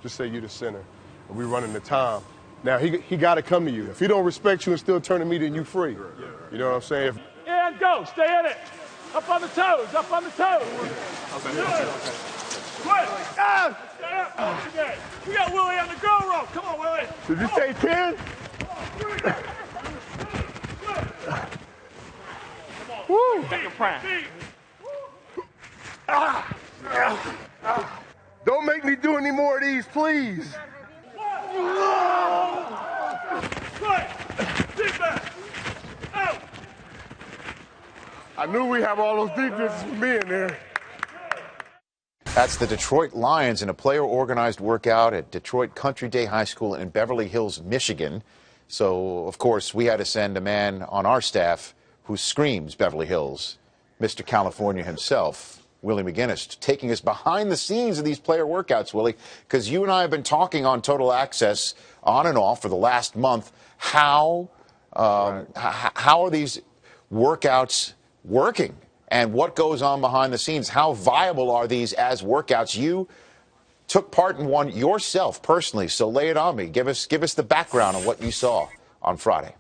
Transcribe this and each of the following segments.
just say you're the center, and we running the time. Now, he got to come to you. If he don't respect you and still turn to me, then you free. You know what I'm saying? And go. Stay in it. Up on the toes. Up on the toes. Okay. Quick. Stay up. Okay. We got Willie on the go rope. Come on, Willie. Did you say 10? Woo. Take a prime. Don't make me do any more of these, please. I knew we have all those defenses from being there. That's the Detroit Lions in a player-organized workout at Detroit Country Day High School in Beverly Hills, Michigan. So, of course, we had to send a man on our staff who screams Beverly Hills, Mr. California himself, Willie McGinnis, taking us behind the scenes of these player workouts, Willie, because you and I have been talking on Total Access on and off for the last month. How are these workouts working? And what goes on behind the scenes? How viable are these as workouts? You took part in one yourself personally, so lay it on me. Give us the background of what you saw on Friday.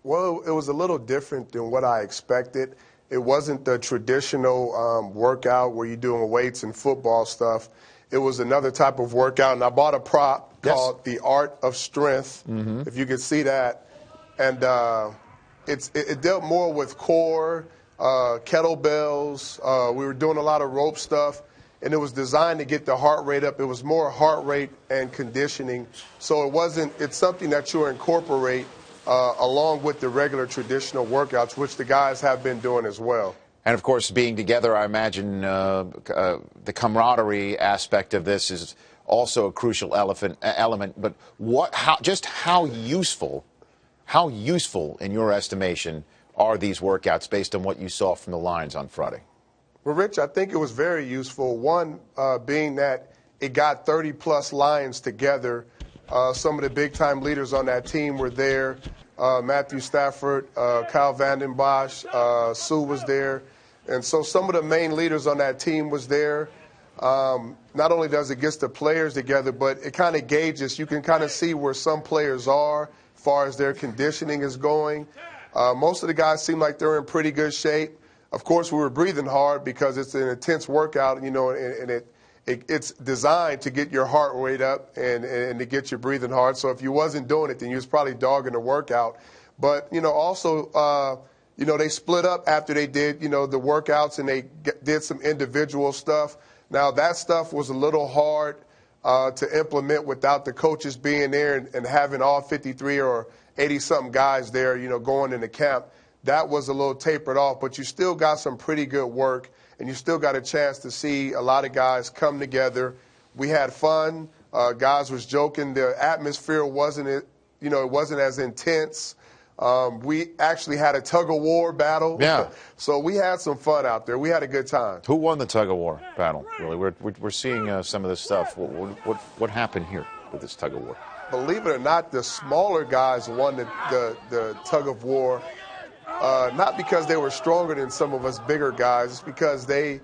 Well, it was a little different than what I expected. It wasn't the traditional workout where you're doing weights and football stuff. It was another type of workout, and I bought a prop called the Art of Strength, if you could see that. And it dealt more with core, kettlebells. We were doing a lot of rope stuff, and it was designed to get the heart rate up. It was more heart rate and conditioning. So it's something that you incorporate along with the regular traditional workouts, which the guys have been doing as well. And, of course, being together, I imagine the camaraderie aspect of this is also a crucial element. But how useful, in your estimation, are these workouts based on what you saw from the Lions on Friday? Well, Rich, I think it was very useful. One, being that it got 30-plus Lions together. Some of the big-time leaders on that team were there. Matthew Stafford, Kyle Vanden Bosch, Sue was there. And so some of the main leaders on that team was there. Not only does it get the players together, but it kind of gauges. You can kind of see where some players are as far as their conditioning is going. Most of the guys seem like they're in pretty good shape. Of course, we were breathing hard because it's an intense workout, and it's designed to get your heart rate up and to get you breathing hard. So if you wasn't doing it, then you was probably dogging the workout. But, also, they split up after they did, the workouts, and they did some individual stuff. Now, that stuff was a little hard to implement without the coaches being there and having all 53 or 80-something guys there, going into camp. That was a little tapered off, but you still got some pretty good work, and you still got a chance to see a lot of guys come together. We had fun. Guys was joking. The atmosphere wasn't as intense. We actually had a tug-of-war battle. Yeah. So we had some fun out there. We had a good time. Who won the tug-of-war battle, really? We're seeing some of this stuff. What happened here with this tug-of-war? Believe it or not, the smaller guys won the tug-of-war. Not because they were stronger than some of us bigger guys. It's because they're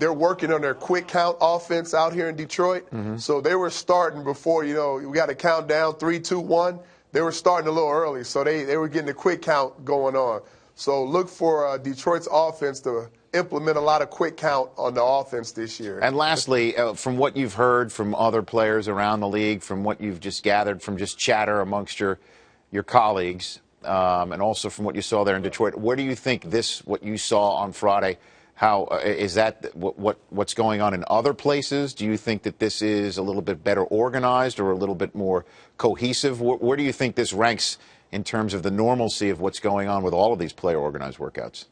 working on their quick count offense out here in Detroit. So they were starting before, we got to count down 3, 2, 1. They were starting a little early, so they were getting the quick count going on. So look for Detroit's offense to implement a lot of quick count on the offense this year. And lastly, from what you've heard from other players around the league, from what you've just gathered from just chatter amongst your colleagues, and also from what you saw there in Detroit, where do you think what you saw on Friday, how is that what's going on in other places? Do you think that this is a little bit better organized or a little bit more cohesive? Where do you think this ranks in terms of the normalcy of what's going on with all of these player-organized workouts?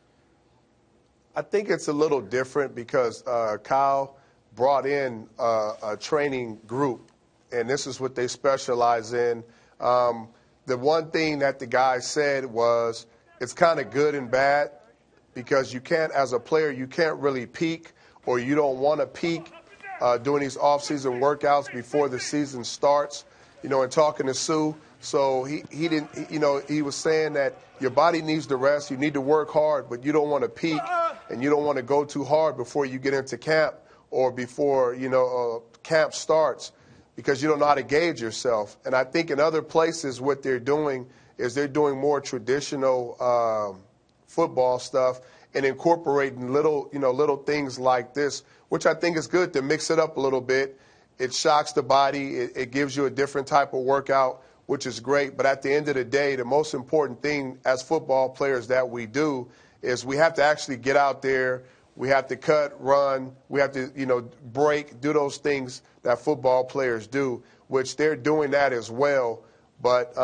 I think it's a little different because Kyle brought in a training group, and this is what they specialize in. The one thing that the guy said was it's kind of good and bad because you can't, as a player, you can't really peak, or you don't want to peak doing these off-season workouts before the season starts. And talking to Sue, so he didn't, he was saying that your body needs to rest, you need to work hard, but you don't want to peak and you don't want to go too hard before you get into camp or before, camp starts. because you don't know how to gauge yourself. And I think in other places what they're doing is they're doing more traditional football stuff and incorporating little things like this, which I think is good to mix it up a little bit. It shocks the body. It gives you a different type of workout, which is great. But at the end of the day, the most important thing as football players that we do is we have to actually get out there. We have to cut, run. We have to, break, do those things that football players do, which they're doing that as well. But,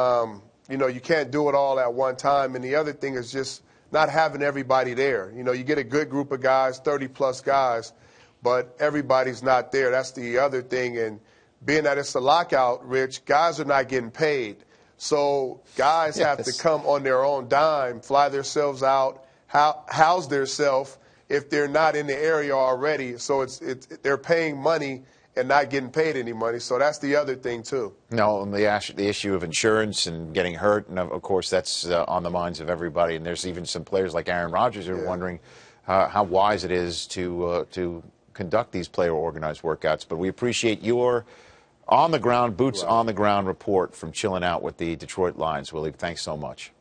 you can't do it all at one time. And the other thing is just not having everybody there. You get a good group of guys, 30-plus guys, but everybody's not there. That's the other thing. And being that it's a lockout, Rich, guys are not getting paid. So guys have to come on their own dime, fly themselves out, house themselves if they're not in the area already. So they're paying money and not getting paid any money. So that's the other thing, too. No, and the issue of insurance and getting hurt, and of course that's on the minds of everybody. And there's even some players like Aaron Rodgers who are wondering how wise it is to conduct these player-organized workouts. But we appreciate your on-the-ground, boots-on-the-ground report from chilling out with the Detroit Lions, Willie. Thanks so much.